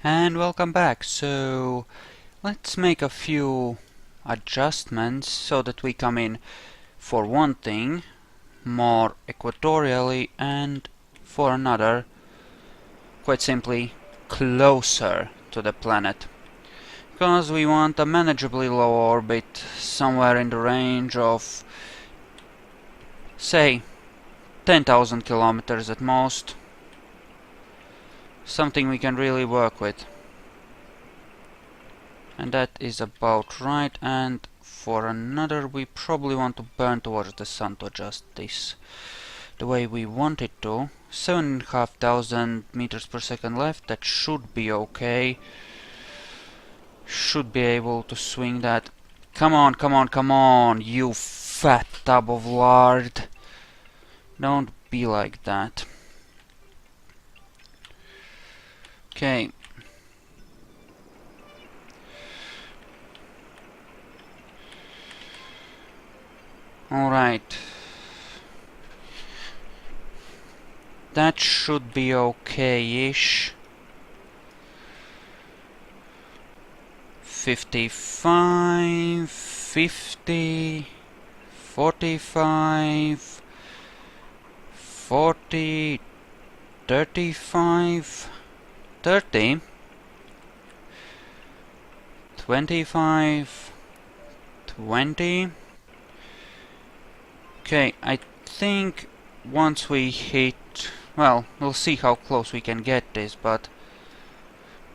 And welcome back. So let's make a few adjustments so that we come in, for one thing, more equatorially, and for another, quite simply, closer to the planet. Because we want a manageably low orbit, somewhere in the range of, say, 10,000 kilometers at most. Something we can really work with. And that is about right, and for another we probably want to burn towards the sun to adjust this the way we want it to. 7,500 meters per second left, that should be okay. Should be able to swing that. Come on, come on, come on, you fat tub of lard. Don't be like that. Okay. Alright. That should be okay-ish. 55, 50, 45, 40, 35, 30, 25, 20. Okay, I think once we hit, well, we'll see how close we can get this, but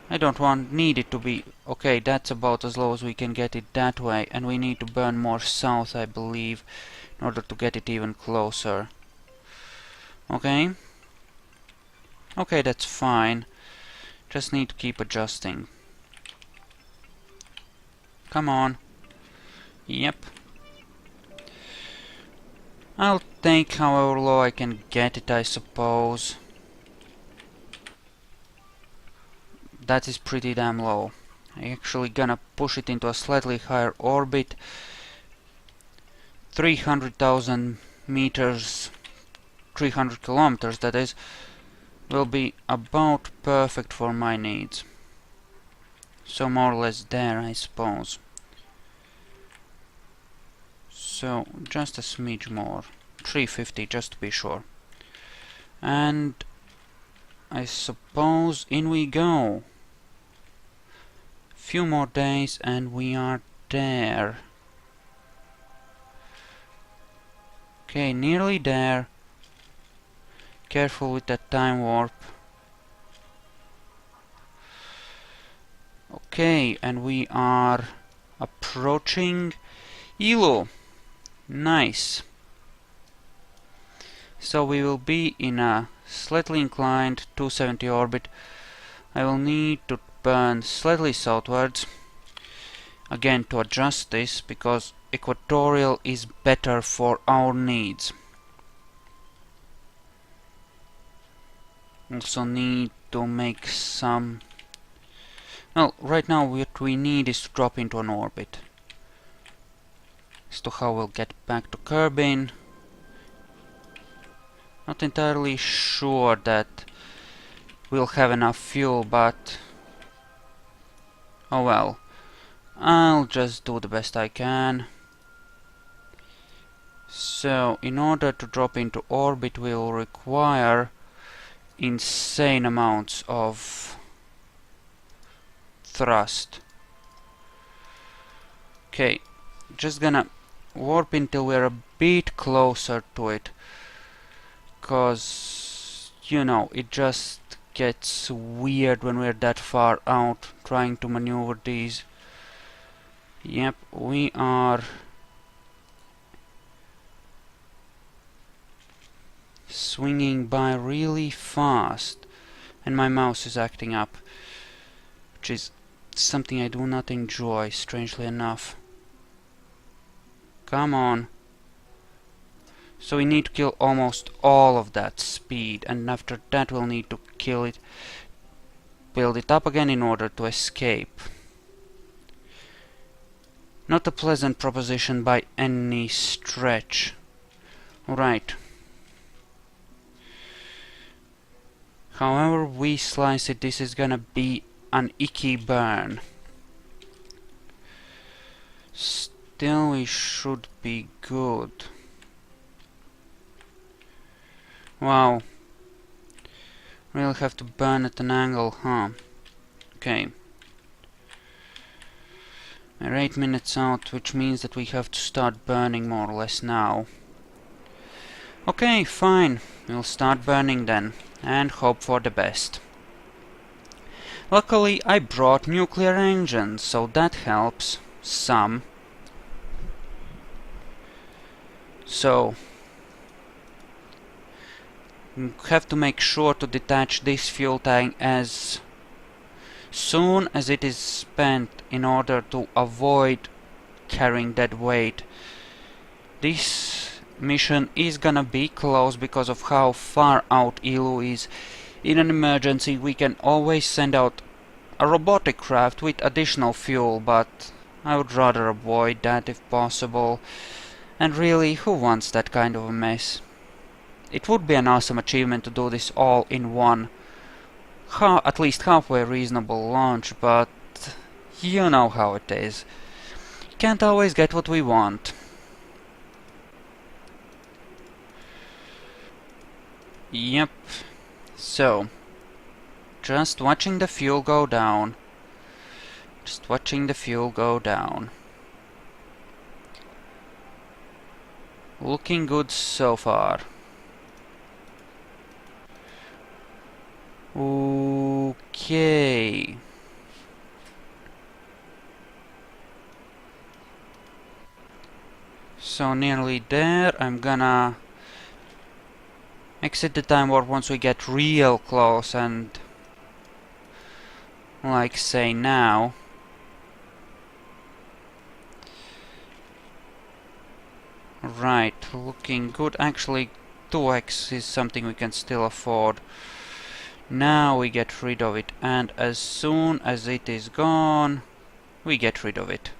I don't need it to be, okay, that's about as low as we can get it that way, and we need to burn more south, I believe, in order to get it even closer. Okay. Okay, that's fine. Just need to keep adjusting. Come on. Yep. I'll take however low I can get it, I suppose. That is pretty damn low. I'm actually gonna push it into a slightly higher orbit. 300,000 meters, 300 kilometers that is, will be about perfect for my needs. So more or less there, I suppose. So just a smidge more. 350 just to be sure. And I suppose in we go. Few more days and we are there. Okay, nearly there. Careful with that time warp. Okay, and we are approaching Eeloo. Nice. So we will be in a slightly inclined 270 orbit. I will need to burn slightly southwards again to adjust this, because equatorial is better for our needs. Also need to make some... Well, right now what we need is to drop into an orbit. As to how we'll get back to Kerbin, not entirely sure that we'll have enough fuel, but oh well. I'll just do the best I can. So, in order to drop into orbit, we'll require insane amounts of thrust. Okay, just gonna warp until we're a bit closer to it, cause you know, it just gets weird when we're that far out trying to maneuver these. Yep, we are swinging by really fast, and my mouse is acting up, which is something I do not enjoy, strangely enough. Come on. So we need to kill almost all of that speed, and after that we'll need to kill it, build it up again in order to escape. Not a pleasant proposition by any stretch. Right. However we slice it, this is gonna be an icky burn. Still, we should be good. Wow. Really have to burn at an angle, huh? Okay. We're 8 minutes out, which means that we have to start burning more or less now. Okay, fine. We'll start burning then, and hope for the best. Luckily, I brought nuclear engines, so that helps some. So, we have to make sure to detach this fuel tank as soon as it is spent in order to avoid carrying that weight. This mission is gonna be close because of how far out Eeloo is. In an emergency, we can always send out a robotic craft with additional fuel, but I would rather avoid that if possible. And really, who wants that kind of a mess? It would be an awesome achievement to do this all in one, at least halfway reasonable launch, but you know how it is. Can't always get what we want. Yep. So, just watching the fuel go down. Just watching the fuel go down. Looking good so far. Okay. So nearly there. I'm gonna exit the time warp once we get real close, and like say now. Right, looking good. Actually, 2x is something we can still afford. Now we get rid of it, and as soon as it is gone, we get rid of it.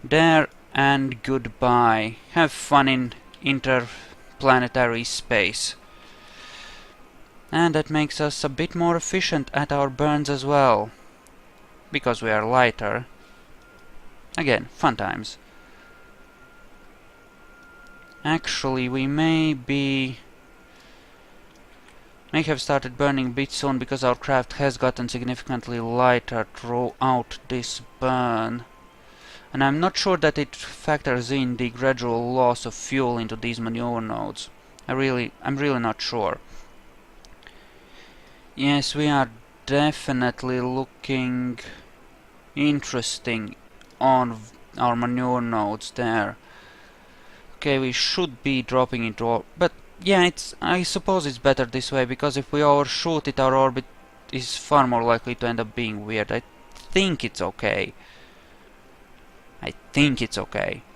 There and goodbye. Have fun in interplanetary space. And that makes us a bit more efficient at our burns as well, because we are lighter. Again, fun times. Actually, we may have started burning a bit soon because our craft has gotten significantly lighter throughout this burn. And I'm not sure that it factors in the gradual loss of fuel into these maneuver nodes. I'm really not sure. Yes, we are definitely looking interesting on our maneuver nodes there. Okay, we should be dropping into orbit, but yeah, I suppose it's better this way, because if we overshoot it, our orbit is far more likely to end up being weird. I think it's okay.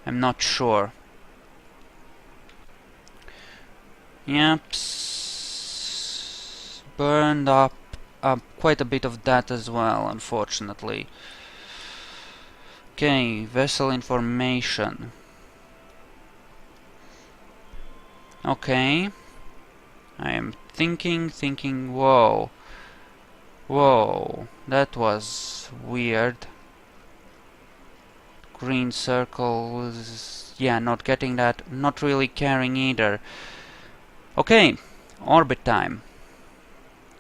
I'm not sure. Yep, burned up quite a bit of that as well, unfortunately. Okay, vessel information. Okay. I am thinking, whoa. Whoa, that was weird. Green circles, yeah, not getting that, not really caring either. Okay, orbit time.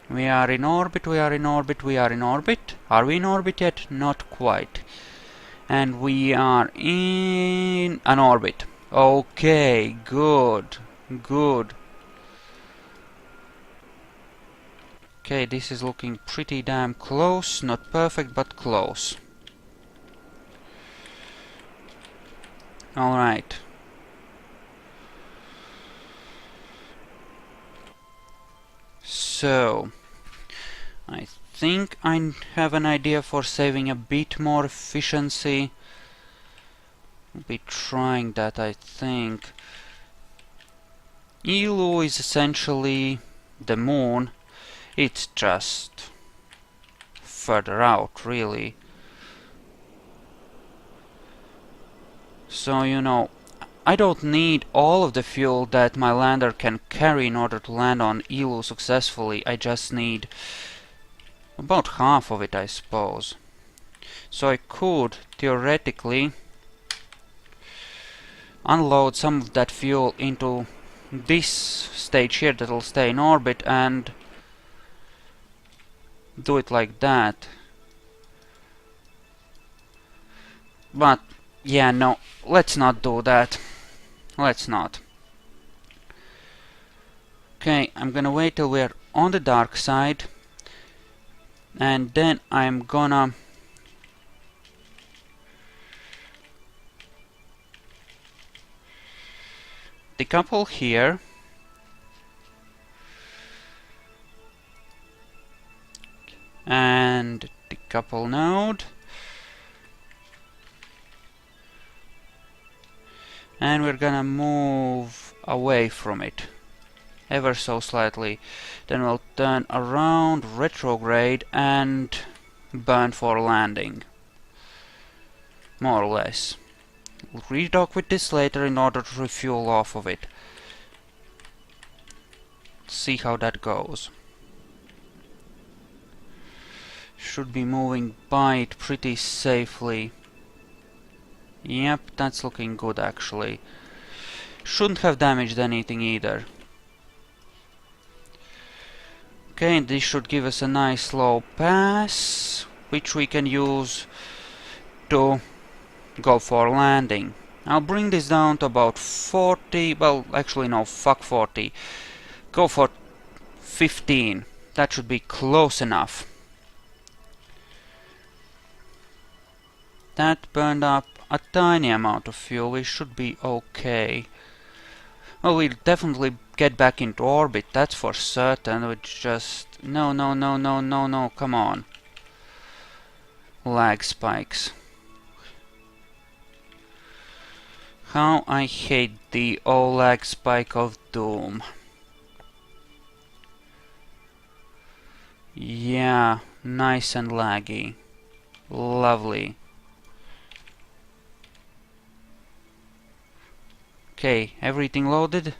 We are in orbit. Are we in orbit yet? Not quite. And we are in an orbit. Okay, good. Okay, this is looking pretty damn close. Not perfect, but close. Alright. So, I think I have an idea for saving a bit more efficiency. We'll be trying that, I think. Eeloo is essentially the moon. It's just further out, really. So, you know, I don't need all of the fuel that my lander can carry in order to land on Eeloo successfully. I just need About half of it, I suppose. So I could theoretically unload some of that fuel into this stage here that'll stay in orbit and do it like that. But yeah, no, let's not do that. Let's not. Okay, I'm gonna wait till we're on the dark side, and then I'm gonna decouple here. And decouple node. And we're gonna move away from it ever so slightly. Then we'll turn around, retrograde, and burn for landing. More or less. We'll redock with this later in order to refuel off of it. See how that goes. Should be moving by it pretty safely. Yep, that's looking good actually. Shouldn't have damaged anything either. Okay, this should give us a nice low pass, which we can use to go for landing. I'll bring this down to about 40, well actually no, fuck 40. Go for 15. That should be close enough. That burned up a tiny amount of fuel, we should be okay. Well, we'll definitely get back into orbit, that's for certain, which just... No, no, no, no, no, no, come on. Lag spikes. How I hate the old lag spike of doom. Yeah, nice and laggy. Lovely. Okay, everything loaded?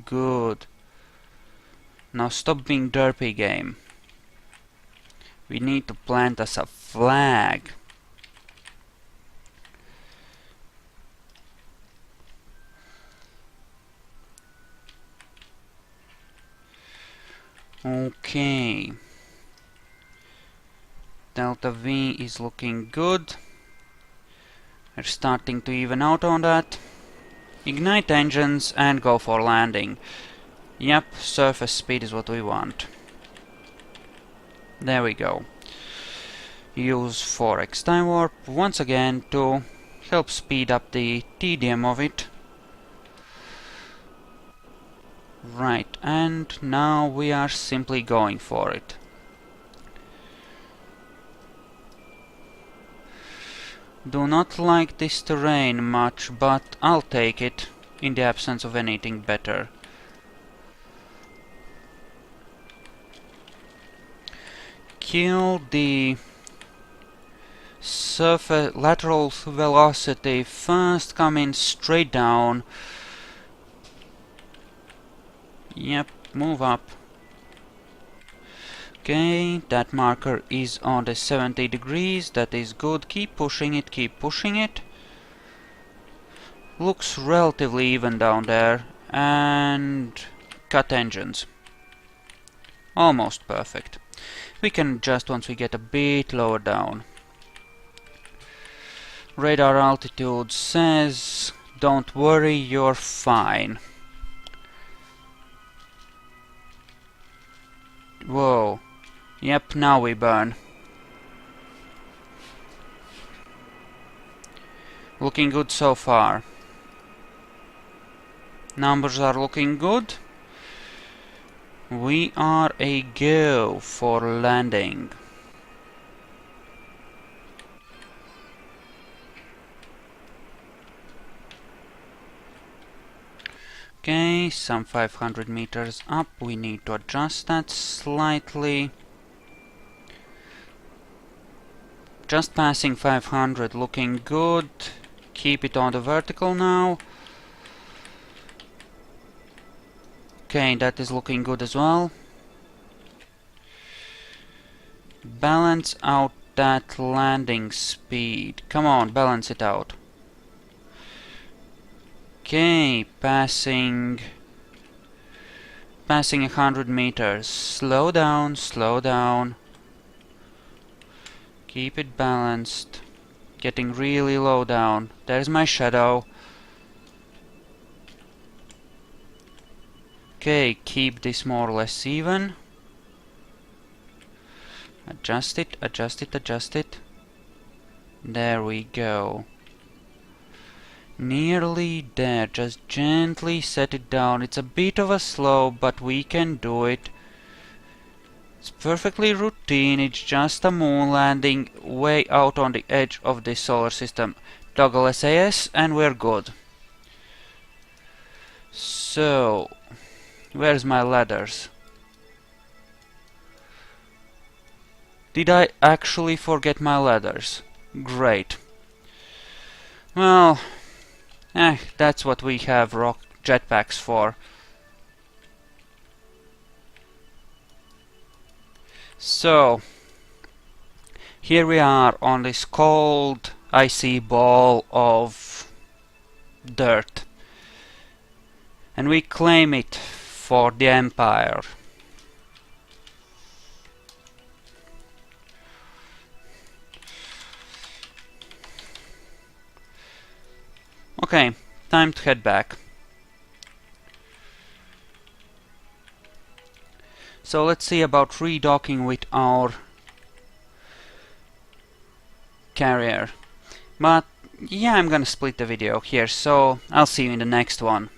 Good. Now stop being derpy, game. We need to plant us a flag. Okay. Delta V is looking good. We're starting to even out on that. Ignite engines and go for landing. Yep, surface speed is what we want. There we go. Use 4x time warp once again to help speed up the tedium of it. Right, and now we are simply going for it. Do not like this terrain much, but I'll take it in the absence of anything better. Kill the surface lateral velocity first, come in straight down. Yep, move up. Okay, that marker is on the 70 degrees, that is good. Keep pushing it, keep pushing it. Looks relatively even down there. And cut engines. Almost perfect. We can adjust once we get a bit lower down. Radar altitude says, don't worry, you're fine. Whoa. Yep, now we burn. Looking good so far. Numbers are looking good. We are a go for landing. Okay, some 500 meters up. We need to adjust that slightly. Just passing 500, looking good. Keep it on the vertical now. Okay, that is looking good as well. balance out that landing speed. Come on, balance it out. Okay, passing 100 meters. Slow down, slow down. Keep it balanced. Getting really low down. There's my shadow. Okay, keep this more or less even. Adjust it, adjust it, adjust it. There we go. Nearly there. Just gently set it down. It's a bit of a slope, but we can do it. It's perfectly routine. It's just a moon landing way out on the edge of the solar system. Toggle SAS and we're good. So, where's my ladders? Did I actually forget my ladders? Great. Well, that's what we have rock jetpacks for. So, here we are on this cold, icy ball of dirt. And we claim it for the Empire. Okay, time to head back. So let's see about redocking with our carrier. But yeah, I'm gonna split the video here, so I'll see you in the next one.